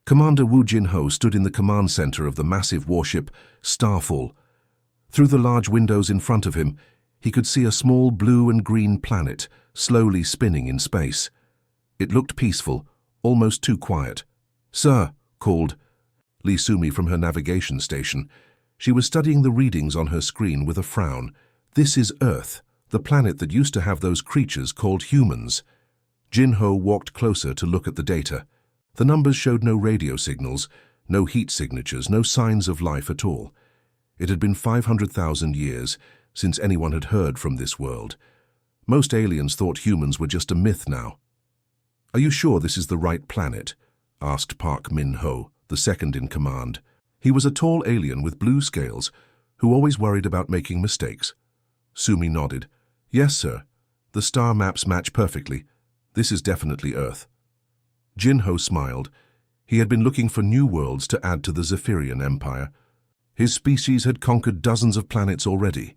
Commander Wu Jinho stood in the command center of the massive warship Starfall. Through the large windows in front of him, he could see a small blue and green planet slowly spinning in space. It looked peaceful, almost too quiet. "Sir," called Li Sumi from her navigation station. She was studying the readings on her screen with a frown. "This is Earth, the planet that used to have those creatures called humans." Jinho walked closer to look at the data. The numbers showed no radio signals, no heat signatures, no signs of life at all. It had been 500,000 years since anyone had heard from this world. Most aliens thought humans were just a myth now. "Are you sure this is the right planet?" asked Park Min-ho, the second in command. He was a tall alien with blue scales who always worried about making mistakes. Sumi nodded. "Yes, sir. The star maps match perfectly. This is definitely Earth." Jinho smiled. He had been looking for new worlds to add to the Zephyrian Empire. His species had conquered dozens of planets already.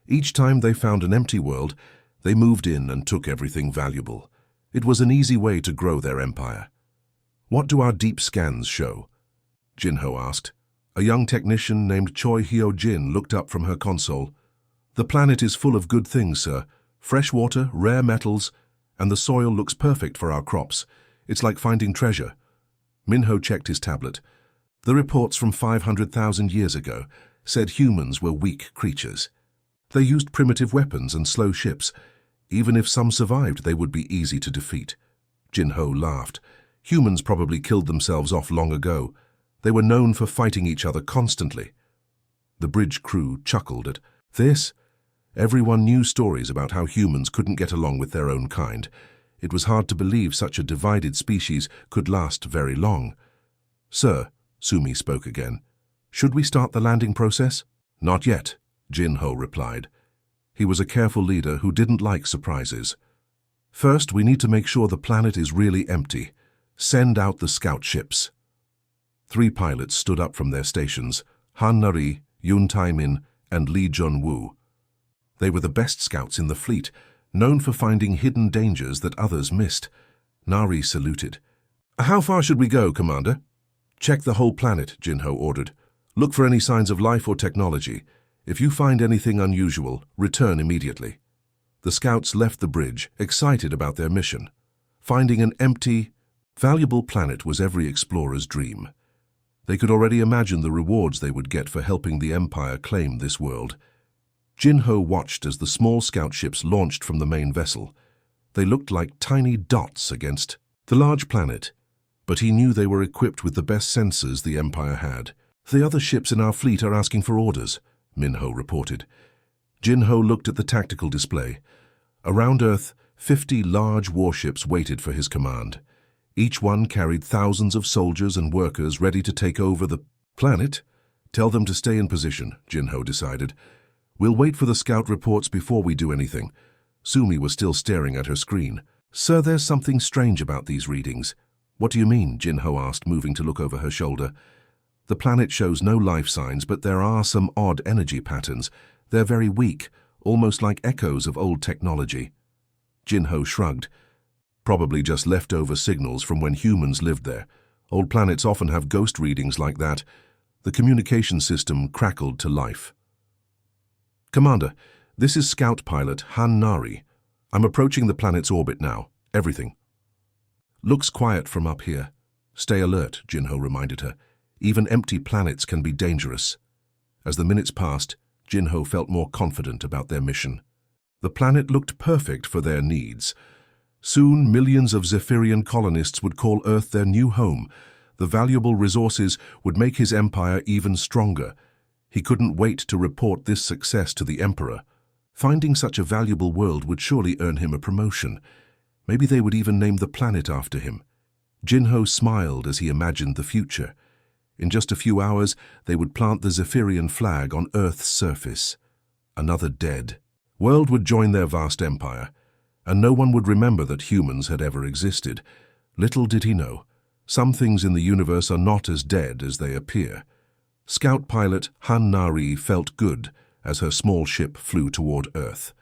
Each time they found an empty world, they moved in and took everything valuable. It was an easy way to grow their empire. "What do our deep scans show?" Jinho asked. A young technician named Choi Hyo-jin looked up from her console. "The planet is full of good things, sir. Fresh water, rare metals, and the soil looks perfect for our crops. It's like finding treasure." Minho checked his tablet. The reports from 500,000 years ago said humans were weak creatures. They used primitive weapons and slow ships. Even if some survived, they would be easy to defeat. Jinho laughed. Humans probably killed themselves off long ago. They were known for fighting each other constantly. The bridge crew chuckled at this. Everyone knew stories about how humans couldn't get along with their own kind. It was hard to believe such a divided species could last very long. "Sir," Sumi spoke again, "should we start the landing process?" "Not yet," Jinho replied. He was a careful leader who didn't like surprises. "First, we need to make sure the planet is really empty. Send out the scout ships." 3 pilots stood up from their stations, Han Nari, Yoon Tae-min, and Lee Jun-woo. They were the best scouts in the fleet, known for finding hidden dangers that others missed. Nari saluted. "How far should we go, Commander?" "Check the whole planet," Jinho ordered. "Look for any signs of life or technology. If you find anything unusual, return immediately." The scouts left the bridge, excited about their mission. Finding an empty, valuable planet was every explorer's dream. They could already imagine the rewards they would get for helping the Empire claim this world. Jinho watched as the small scout ships launched from the main vessel. They looked like tiny dots against the large planet, but he knew they were equipped with the best sensors the Empire had. "The other ships in our fleet are asking for orders," Minho reported. Jinho looked at the tactical display. Around Earth, 50 large warships waited for his command. Each one carried thousands of soldiers and workers ready to take over the planet. "Tell them to stay in position," Jinho decided. "We'll wait for the scout reports before we do anything." Sumi was still staring at her screen. "Sir, there's something strange about these readings." "What do you mean?" Jinho asked, moving to look over her shoulder. "The planet shows no life signs, but there are some odd energy patterns. They're very weak, almost like echoes of old technology." Jinho shrugged. "Probably just leftover signals from when humans lived there. Old planets often have ghost readings like that." The communication system crackled to life. "Commander, this is Scout Pilot Han Nari. I'm approaching the planet's orbit now. Everything looks quiet from up here." "Stay alert," Jinho reminded her. "Even empty planets can be dangerous." As the minutes passed, Jinho felt more confident about their mission. The planet looked perfect for their needs. Soon, millions of Zephyrian colonists would call Earth their new home. The valuable resources would make his empire even stronger. He couldn't wait to report this success to the Emperor. Finding such a valuable world would surely earn him a promotion. Maybe they would even name the planet after him. Jinho smiled as he imagined the future. In just a few hours, they would plant the Zephyrian flag on Earth's surface. Another dead world would join their vast empire, and no one would remember that humans had ever existed. Little did he know, some things in the universe are not as dead as they appear. Scout pilot Han Nari felt good as her small ship flew toward Earth.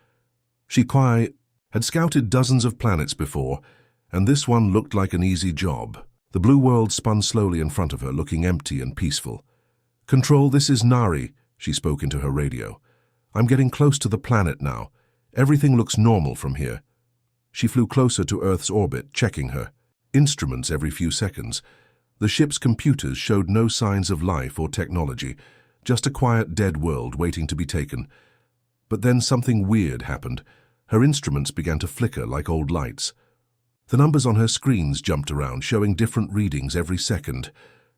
Shikwai had scouted dozens of planets before, and this one looked like an easy job. The blue world spun slowly in front of her, looking empty and peaceful. "Control, this is Nari," she spoke into her radio. "I'm getting close to the planet now. Everything looks normal from here." She flew closer to Earth's orbit, checking her instruments every few seconds. The ship's computers showed no signs of life or technology, just a quiet, dead world waiting to be taken. But then something weird happened. Her instruments began to flicker like old lights. The numbers on her screens jumped around, showing different readings every second.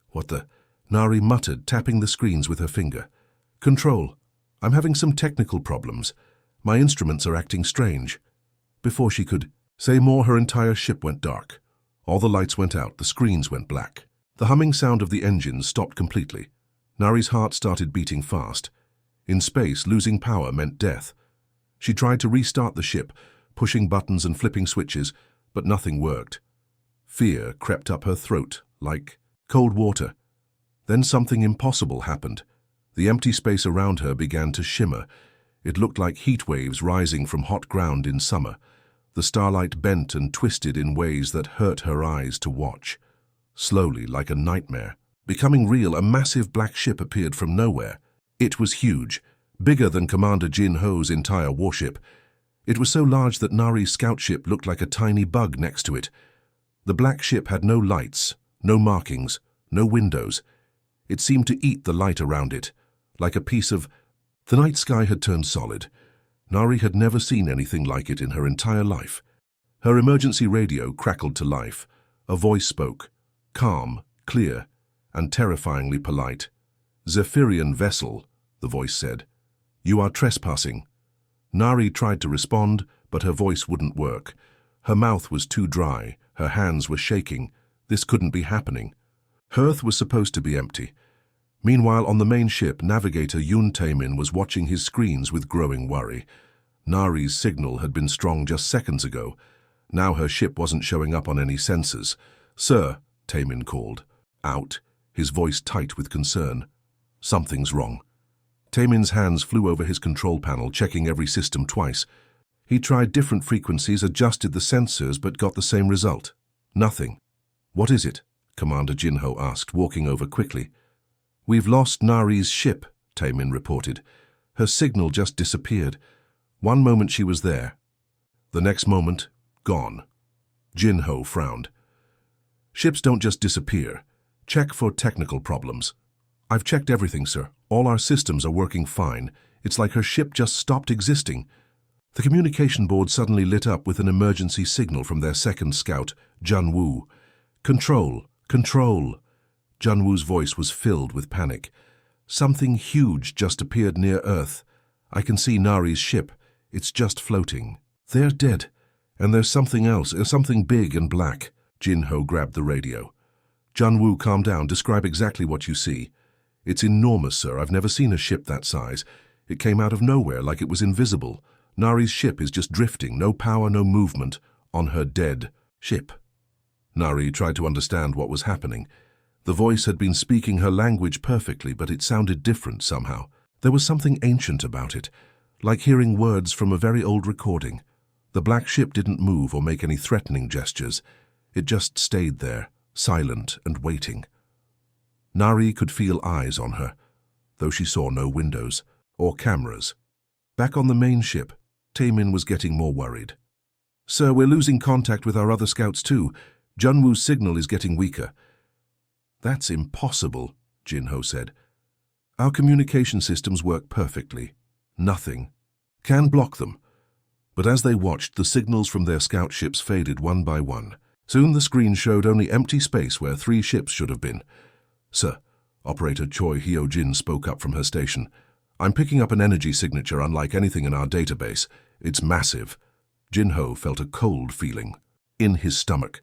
"What the—" Nari muttered, tapping the screens with her finger. "Control, I'm having some technical problems. My instruments are acting strange." Before she could say more, her entire ship went dark. All the lights went out, the screens went black. The humming sound of the engines stopped completely. Nari's heart started beating fast. In space, losing power meant death. She tried to restart the ship, pushing buttons and flipping switches, but nothing worked. Fear crept up her throat, like cold water. Then something impossible happened. The empty space around her began to shimmer. It looked like heat waves rising from hot ground in summer. The starlight bent and twisted in ways that hurt her eyes to watch. Slowly, like a nightmare, becoming real, a massive black ship appeared from nowhere. It was huge, bigger than Commander Jin Ho's entire warship. It was so large that Nari's scout ship looked like a tiny bug next to it. The black ship had no lights, no markings, no windows. It seemed to eat the light around it, like a piece of— The night sky had turned solid. Nari had never seen anything like it in her entire life. Her emergency radio crackled to life. A voice spoke, calm, clear, and terrifyingly polite. "Zephyrian vessel," the voice said. "You are trespassing." Nari tried to respond, but her voice wouldn't work. Her mouth was too dry, her hands were shaking. This couldn't be happening. Earth was supposed to be empty. Meanwhile, on the main ship, navigator Yun Taemin was watching his screens with growing worry. Nari's signal had been strong just seconds ago. Now her ship wasn't showing up on any sensors. "Sir," Taemin called. Out, his voice tight with concern. "Something's wrong." Taemin's hands flew over his control panel, checking every system twice. He tried different frequencies, adjusted the sensors, but got the same result. Nothing. "What is it?" Commander Jinho asked, walking over quickly. "We've lost Nari's ship," Taemin reported. Her signal just disappeared. One moment she was there. The next moment, gone. Jinho frowned. "Ships don't just disappear. Check for technical problems." "I've checked everything, sir. All our systems are working fine. It's like her ship just stopped existing." The communication board suddenly lit up with an emergency signal from their second scout, Junwoo. "Control, control." Junwoo's voice was filled with panic. "Something huge just appeared near Earth. I can see Nari's ship. It's just floating. They're dead. And there's something else, something big and black." Jinho grabbed the radio. "Junwoo, calm down. Describe exactly what you see." "It's enormous, sir. I've never seen a ship that size. It came out of nowhere like it was invisible. Nari's ship is just drifting, no power, no movement, on her dead ship." Nari tried to understand what was happening. The voice had been speaking her language perfectly, but it sounded different somehow. There was something ancient about it, like hearing words from a very old recording. The black ship didn't move or make any threatening gestures. It just stayed there, silent and waiting. Nari could feel eyes on her, though she saw no windows or cameras. Back on the main ship, Taemin was getting more worried. "Sir, we're losing contact with our other scouts too. Junwoo's signal is getting weaker." "That's impossible," Jinho said. "Our communication systems work perfectly. Nothing can block them." But as they watched, the signals from their scout ships faded one by one. Soon the screen showed only empty space where 3 ships should have been. "Sir," Operator Choi Hyo-jin spoke up from her station. "I'm picking up an energy signature unlike anything in our database. It's massive." Jinho felt a cold feeling in his stomach.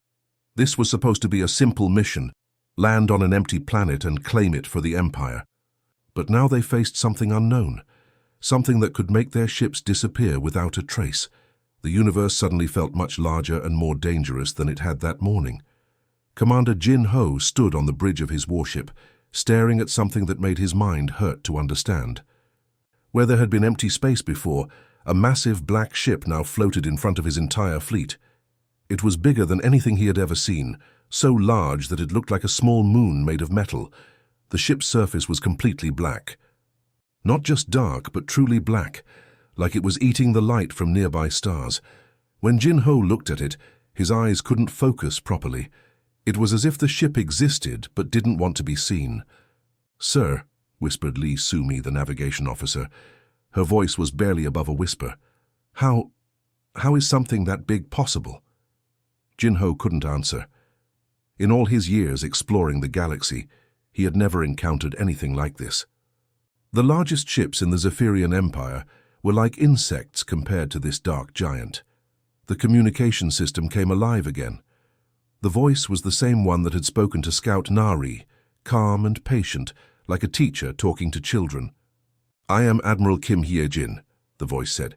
This was supposed to be a simple mission, land on an empty planet and claim it for the Empire. But now they faced something unknown, something that could make their ships disappear without a trace. The universe suddenly felt much larger and more dangerous than it had that morning. Commander Jin Ho stood on the bridge of his warship, staring at something that made his mind hurt to understand. Where there had been empty space before, a massive black ship now floated in front of his entire fleet. It was bigger than anything he had ever seen, so large that it looked like a small moon made of metal. The ship's surface was completely black. Not just dark, but truly black, like it was eating the light from nearby stars. When Jin-Ho looked at it, his eyes couldn't focus properly. It was as if the ship existed but didn't want to be seen. "Sir," whispered Lee Sumi, the navigation officer. Her voice was barely above a whisper. How is something that big possible?" Jin-Ho couldn't answer. In all his years exploring the galaxy, he had never encountered anything like this. The largest ships in the Zephyrian Empire were like insects compared to this dark giant. The communication system came alive again. The voice was the same one that had spoken to Scout Nari, calm and patient, like a teacher talking to children. "I am Admiral Kim Hye-jin," the voice said.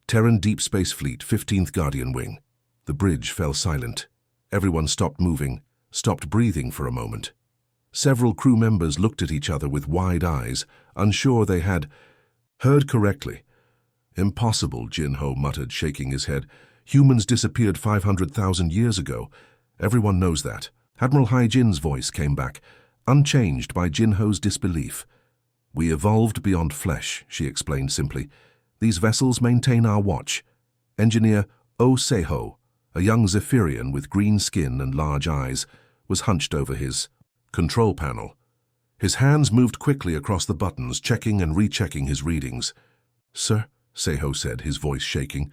"Terran Deep Space Fleet, 15th Guardian Wing." The bridge fell silent. Everyone stopped moving, stopped breathing for a moment. Several crew members looked at each other with wide eyes, unsure they had heard correctly. "Impossible," Jin-Ho muttered, shaking his head. "Humans disappeared 500,000 years ago. Everyone knows that." Admiral Hye-jin's voice came back, unchanged by Jin-Ho's disbelief. "We evolved beyond flesh," she explained simply. "These vessels maintain our watch." Engineer Oh Se-ho, a young Zephyrian with green skin and large eyes, was hunched over his control panel. His hands moved quickly across the buttons, checking and rechecking his readings. "Sir," Se-ho said, his voice shaking,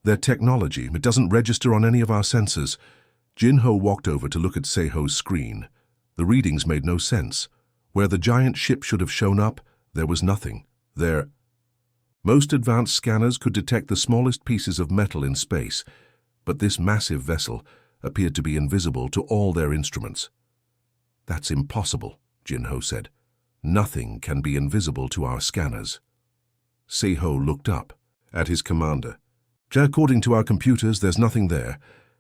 "their technology, it doesn't register on any of our sensors." Jin-Ho walked over to look at Se-ho's screen. The readings made no sense. Where the giant ship should have shown up, there was nothing. Most advanced scanners could detect the smallest pieces of metal in space, but this massive vessel appeared to be invisible to all their instruments. "That's impossible," Jin-Ho said. "Nothing can be invisible to our scanners." Se-ho looked up at his commander. "According to our computers, there's nothing there,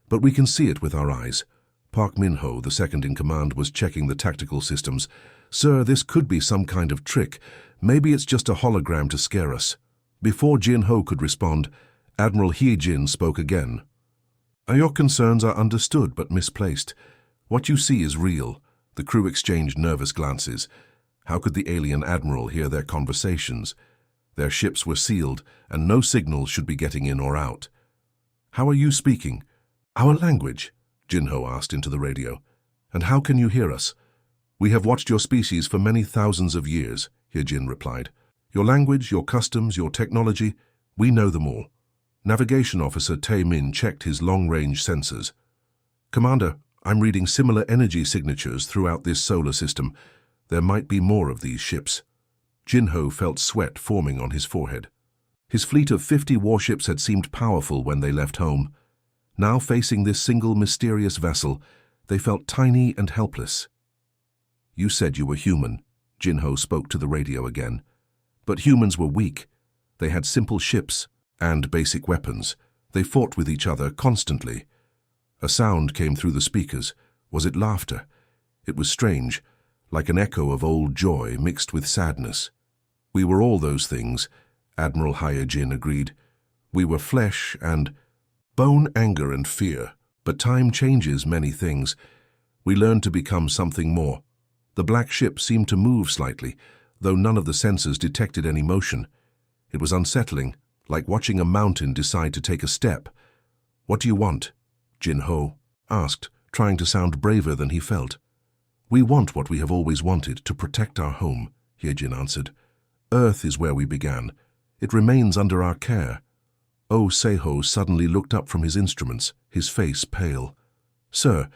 but we can see it with our eyes." Park Min-ho, the second-in-command, was checking the tactical systems. "Sir, this could be some kind of trick. Maybe it's just a hologram to scare us." Before Jin-Ho could respond, Admiral Hye-jin spoke again. "Your concerns are understood but misplaced. What you see is real." The crew exchanged nervous glances. How could the alien admiral hear their conversations? Their ships were sealed, and no signals should be getting in or out. "How are you speaking?" "Our language," Jin-Ho asked into the radio. "And how can you hear us?" "We have watched your species for many thousands of years," Hye-jin replied. "Your language, your customs, your technology, we know them all." Navigation Officer Tae-min checked his long-range sensors. "Commander, I'm reading similar energy signatures throughout this solar system. There might be more of these ships." Jin-Ho felt sweat forming on his forehead. His fleet of 50 warships had seemed powerful when they left home. Now facing this single mysterious vessel, they felt tiny and helpless. "You said you were human," Jin-Ho spoke to the radio again. "But humans were weak. They had simple ships and basic weapons. They fought with each other constantly." A sound came through the speakers. Was it laughter? It was strange, like an echo of old joy mixed with sadness. "We were all those things," Admiral Hye-jin agreed. "We were flesh and bone, anger and fear. But time changes many things. We learned to become something more." The black ship seemed to move slightly, though none of the sensors detected any motion. It was unsettling, like watching a mountain decide to take a step. "What do you want?" Jin-Ho asked, trying to sound braver than he felt. "We want what we have always wanted, to protect our home," Hye-jin answered. "Earth is where we began. It remains under our care." Oh Se-ho suddenly looked up from his instruments, his face pale. "Sir,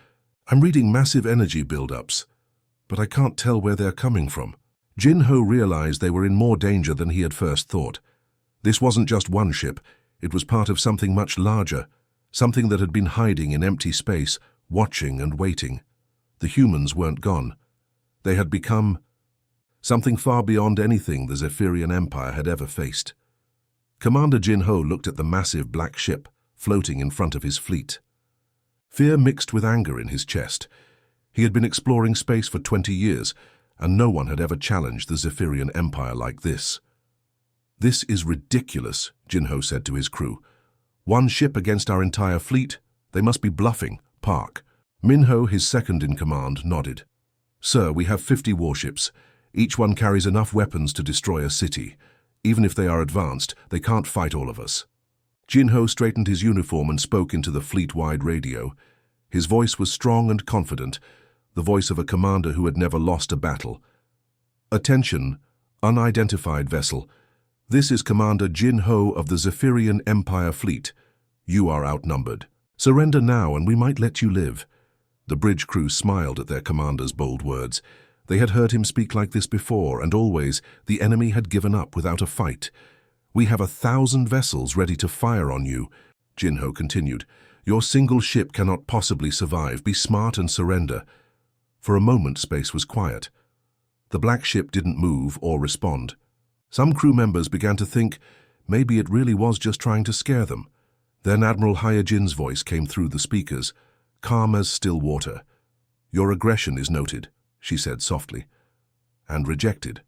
I'm reading massive energy build-ups, but I can't tell where they're coming from." Jin-Ho realized they were in more danger than he had first thought. This wasn't just one ship, it was part of something much larger, something that had been hiding in empty space, watching and waiting. The humans weren't gone. They had become something far beyond anything the Zephyrian Empire had ever faced. Commander Jin-Ho looked at the massive black ship floating in front of his fleet. Fear mixed with anger in his chest. He had been exploring space for 20 years, and no one had ever challenged the Zephyrian Empire like this. "This is ridiculous," Jin-Ho said to his crew. "One ship against our entire fleet? They must be bluffing." Park Minho, his second-in-command, nodded. "Sir, we have 50 warships. Each one carries enough weapons to destroy a city. Even if they are advanced, they can't fight all of us." Jinho straightened his uniform and spoke into the fleet-wide radio. His voice was strong and confident, the voice of a commander who had never lost a battle. "Attention, unidentified vessel. This is Commander Jinho of the Zephyrian Empire Fleet. You are outnumbered. Surrender now and we might let you live." The bridge crew smiled at their commander's bold words. They had heard him speak like this before, and always the enemy had given up without a fight. "We have 1,000 vessels ready to fire on you," Jinho continued. "Your single ship cannot possibly survive. Be smart and surrender." For a moment, space was quiet. The black ship didn't move or respond. Some crew members began to think maybe it really was just trying to scare them. Then Admiral Hyojin's voice came through the speakers, calm as still water. "Your aggression is noted," she said softly, "and rejected."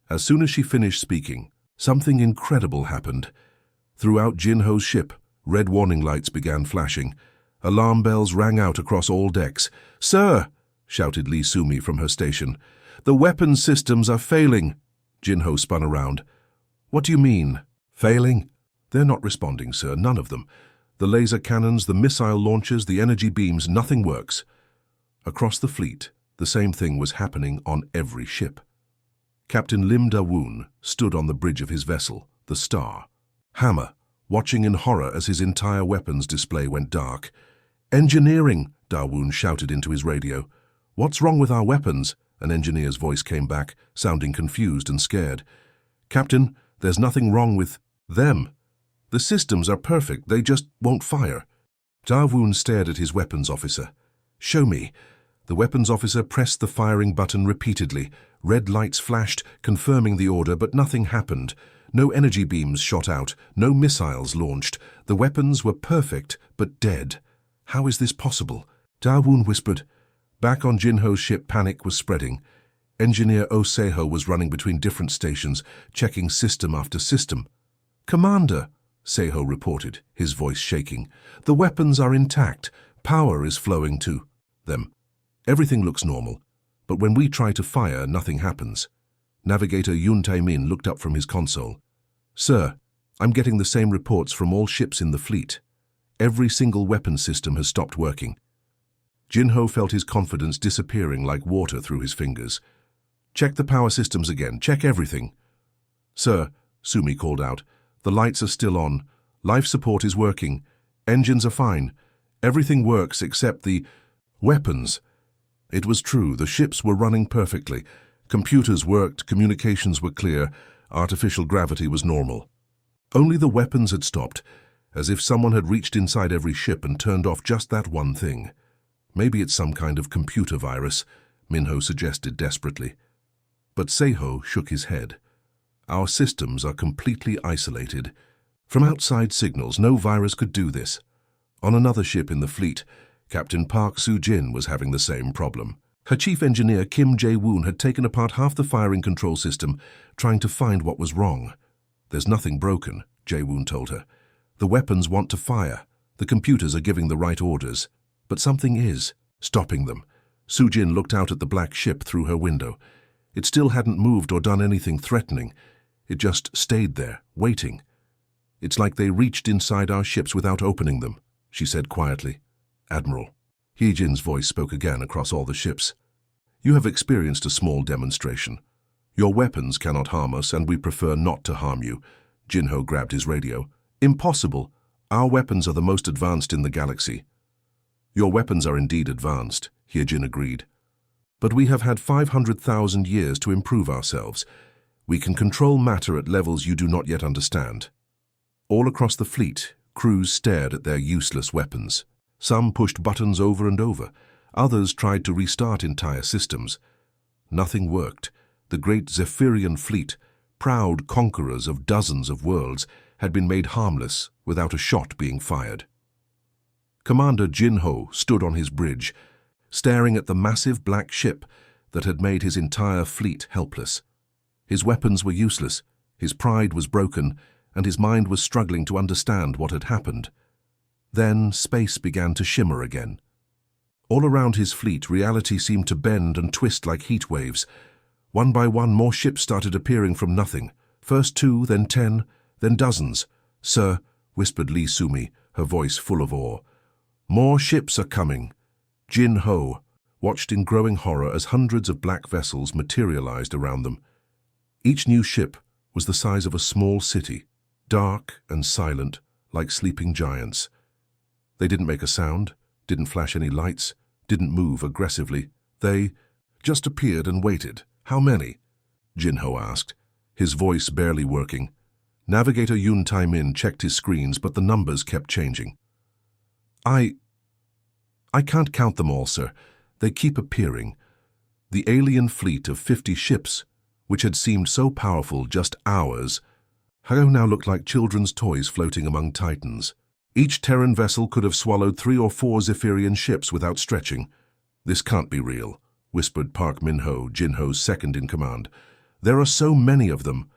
As soon as she finished speaking, something incredible happened. Throughout Jinho's ship, red warning lights began flashing. Alarm bells rang out across all decks. "Sir!" shouted Lee Sumi from her station. "The weapons systems are failing." Jinho spun around. "What do you mean? Failing?" "They're not responding, sir, none of them. The laser cannons, the missile launchers, the energy beams, nothing works." Across the fleet, the same thing was happening on every ship. Captain Lim Da-woon stood on the bridge of his vessel, the Star, Hammer, watching in horror as his entire weapons display went dark. "Engineering!" Da-woon shouted into his radio. "What's wrong with our weapons?" An engineer's voice came back, sounding confused and scared. "Captain, there's nothing wrong with them. The systems are perfect, they just won't fire." Da-woon stared at his weapons officer. "Show me." The weapons officer pressed the firing button repeatedly. Red lights flashed, confirming the order, but nothing happened. No energy beams shot out, no missiles launched. The weapons were perfect, but dead. "How is this possible?" Da-woon whispered. Back on Jinho's ship, panic was spreading. Engineer Oh Seho was running between different stations, checking system after system. "Commander," Seho reported, his voice shaking, "the weapons are intact. Power is flowing to them. Everything looks normal, but when we try to fire, nothing happens." Navigator Yoon Tae-min looked up from his console. "Sir, I'm getting the same reports from all ships in the fleet. Every single weapon system has stopped working." Jinho felt his confidence disappearing like water through his fingers. "Check the power systems again. Check everything." "Sir," Sumi called out, "the lights are still on. Life support is working. Engines are fine. Everything works except the weapons." It was true, the ships were running perfectly. Computers worked, communications were clear, artificial gravity was normal. Only the weapons had stopped, as if someone had reached inside every ship and turned off just that one thing. "Maybe it's some kind of computer virus," Minho suggested desperately. But Seho shook his head. "Our systems are completely isolated. From outside signals, no virus could do this." On another ship in the fleet, Captain Park Soo-jin was having the same problem. Her chief engineer Kim Jae-woon had taken apart half the firing control system, trying to find what was wrong. "There's nothing broken," Jae-woon told her. "The weapons want to fire. The computers are giving the right orders. But something is stopping them." Soo-jin looked out at the black ship through her window. It still hadn't moved or done anything threatening. It just stayed there, waiting. "It's like they reached inside our ships without opening them," she said quietly. "Admiral." Hyejin's voice spoke again across all the ships. "You have experienced a small demonstration. Your weapons cannot harm us, and we prefer not to harm you." Jinho grabbed his radio. "Impossible. Our weapons are the most advanced in the galaxy." "Your weapons are indeed advanced," Hyejin agreed. "But we have had 500,000 years to improve ourselves. We can control matter at levels you do not yet understand." All across the fleet, crews stared at their useless weapons. Some pushed buttons over and over. Others tried to restart entire systems. Nothing worked. The great Zephyrian fleet, proud conquerors of dozens of worlds, had been made harmless without a shot being fired. Commander Jinho stood on his bridge, staring at the massive black ship that had made his entire fleet helpless. His weapons were useless, his pride was broken, and his mind was struggling to understand what had happened. Then space began to shimmer again. All around his fleet, reality seemed to bend and twist like heat waves. One by one, more ships started appearing from nothing. First 2, then 10, then dozens. "Sir," whispered Li Sumi, her voice full of awe. "More ships are coming." Jin Ho watched in growing horror as hundreds of black vessels materialized around them. Each new ship was the size of a small city, dark and silent, like sleeping giants. They didn't make a sound, didn't flash any lights, didn't move aggressively. They just appeared and waited. "How many?" Jin Ho asked, his voice barely working. Navigator Yun Tai-min checked his screens, but the numbers kept changing. I can't count them all, sir. They keep appearing. The alien fleet of 50 ships, which had seemed so powerful just hours, now looked like children's toys floating among titans. Each Terran vessel could have swallowed 3 or 4 Zephyrian ships without stretching. "This can't be real," whispered Park Min-ho, Jin Ho's second-in-command. "There are so many of them."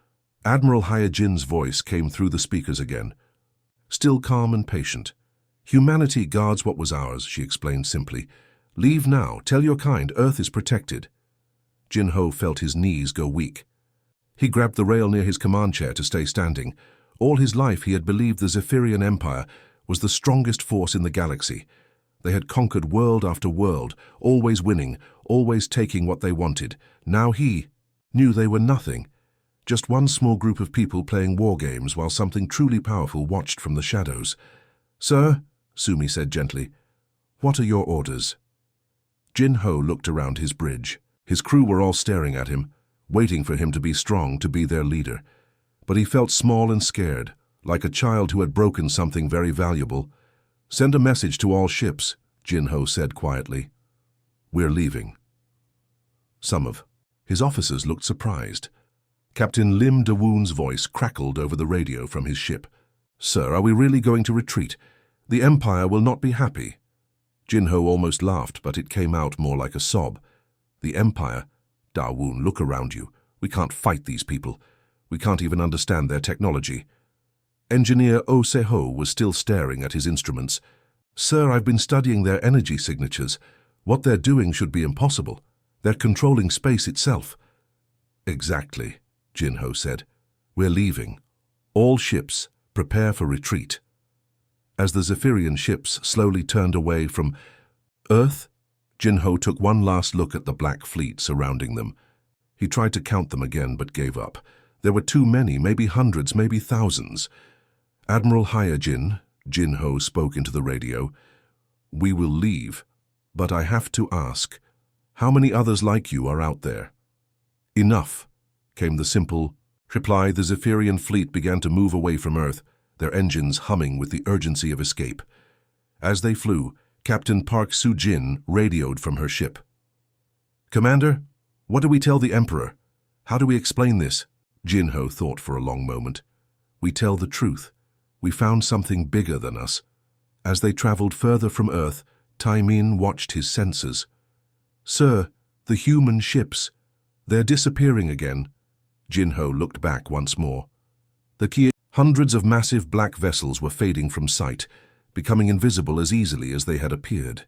Admiral Hyojin's voice came through the speakers again. Still calm and patient. "Humanity guards what was ours," she explained simply. "Leave now. Tell your kind Earth is protected." Jin Ho felt his knees go weak. He grabbed the rail near his command chair to stay standing. All his life he had believed the Zephyrian Empire was the strongest force in the galaxy. They had conquered world after world, always winning, always taking what they wanted. Now he knew they were nothing. Just one small group of people playing war games while something truly powerful watched from the shadows. "Sir," Sumi said gently, "what are your orders?" Jin Ho looked around his bridge. His crew were all staring at him, waiting for him to be strong, to be their leader. But he felt small and scared, like a child who had broken something very valuable. "Send a message to all ships," Jin Ho said quietly. "We're leaving." Some of his officers looked surprised. Captain Lim De-woon's voice crackled over the radio from his ship. "Sir, are we really going to retreat? The Empire will not be happy." Jin Ho almost laughed, but it came out more like a sob. "The Empire? Da-woon, look around you. We can't fight these people. We can't even understand their technology." Engineer Oh Se-ho was still staring at his instruments. "Sir, I've been studying their energy signatures. What they're doing should be impossible. They're controlling space itself." "Exactly," Jin Ho said. "We're leaving. All ships, prepare for retreat." As the Zephyrian ships slowly turned away from Earth, Jin Ho took one last look at the black fleet surrounding them. He tried to count them again, but gave up. There were too many, maybe hundreds, maybe thousands. "Admiral Hyojin," Jin Ho spoke into the radio, "we will leave, but I have to ask, how many others like you are out there?" "Enough," came the simple reply. The Zephyrian fleet began to move away from Earth, their engines humming with the urgency of escape. As they flew, Captain Park Soo-jin radioed from her ship. "Commander, what do we tell the Emperor? How do we explain this?" Jin Ho thought for a long moment. "We tell the truth. We found something bigger than us." As they traveled further from Earth, Tai-min watched his sensors. "Sir, the human ships. They're disappearing again." Jin Ho looked back once more. Hundreds of massive black vessels were fading from sight, becoming invisible as easily as they had appeared.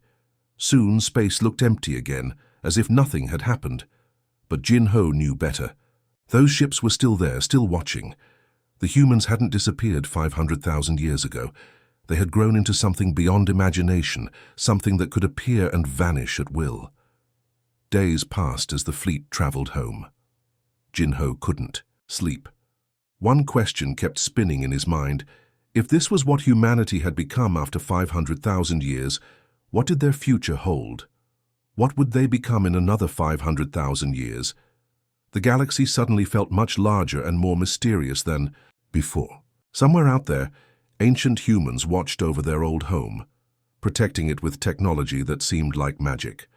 Soon space looked empty again, as if nothing had happened. But Jin Ho knew better. Those ships were still there, still watching. The humans hadn't disappeared 500,000 years ago. They had grown into something beyond imagination, something that could appear and vanish at will. Days passed as the fleet traveled home. Jin Ho couldn't sleep. One question kept spinning in his mind. If this was what humanity had become after 500,000 years, what did their future hold? What would they become in another 500,000 years? The galaxy suddenly felt much larger and more mysterious than before. Somewhere out there, ancient humans watched over their old home, protecting it with technology that seemed like magic.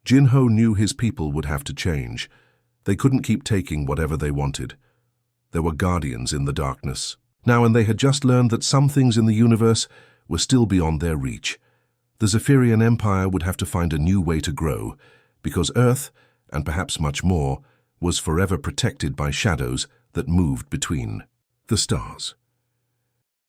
Jin Ho knew his people would have to change. They couldn't keep taking whatever they wanted. There were guardians in the darkness now, and they had just learned that some things in the universe were still beyond their reach. The Zephyrian Empire would have to find a new way to grow, because Earth, and perhaps much more, was forever protected by shadows that moved between the stars.